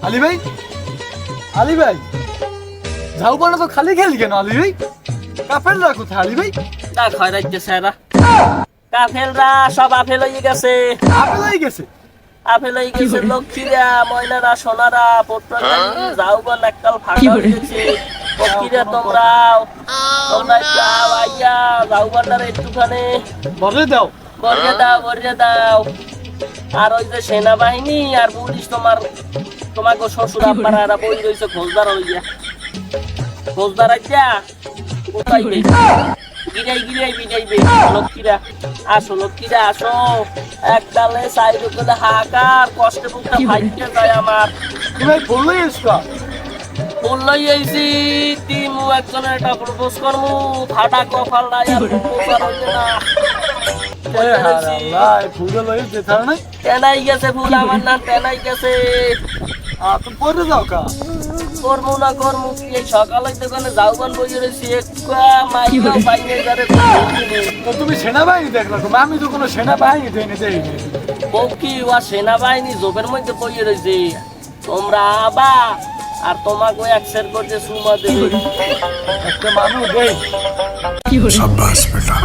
আলী ভাই, আলী ভাই, ঝাউবন তো খালি খেলি কেন আলী ভাই? কাফেররা কোথায় আলী ভাই? তা খয় রাখতেছে এরা কাফেলরা সব আফেল হয়ে গেছে। আপেল হয়ে গেছে। আপেল হয়ে গেছে লক্ষ্মীরা, ময়নারা, সোনারা, পট্টালি যাওগন এককাল ফাঁকা হয়ে গেছে। লক্ষ্মীরা তোমরাও তোমরা একটু আও আইয়া যাওগনটারে একটুখানি বলে দাও। বরিয়ে দাও, বরিয়ে দাও। আর ওই যে সেনাবাহিনী আর পুলিশ তোমাকে শ্বশুর আব্বারা এরা বই রয়েছে খোঁজদার হইয়া। খোঁজদার আইয়া কোথায় গিরাই গিরাই বিজাইবে। লক্ষ্মীরা আসো, লক্ষ্মীরা আসো। এককালে সাইড করে হাহাকার কষ্টে বুকটা ফাইটে যায় আমার। তুমি ভাই বললেই এসকা। বললই আইছি তিমু একজনের একটা প্রপোজ করমু, ফাটা কপাল নাই আর প্রপোজ আর হইছে না। আল্লাহ, ফুলগুলো লই যেতে হবে না। তেনাই গেছে ফুল আমার না, তেনাই গেছে। তুমি পরে যাও কা। করমু না করমু কি এই সকালে দোকানে যাওগান বইয়ে রয়েছি একটা মাইকা পাইনে যারে তো তুমি সেনাবাহিনী দেখলা, আমি তো কোনো সেনাবাহিনী দেয়নি দেয়নি। বউ কি ওয়া সেনাবাহিনী জোবের মধ্যে বইয়ে রয়েছে। তোমরা আবা আর তোমাকে একসের করতে সুমা দেবে একটা মানুষ দেয়। शाबाश बेटा।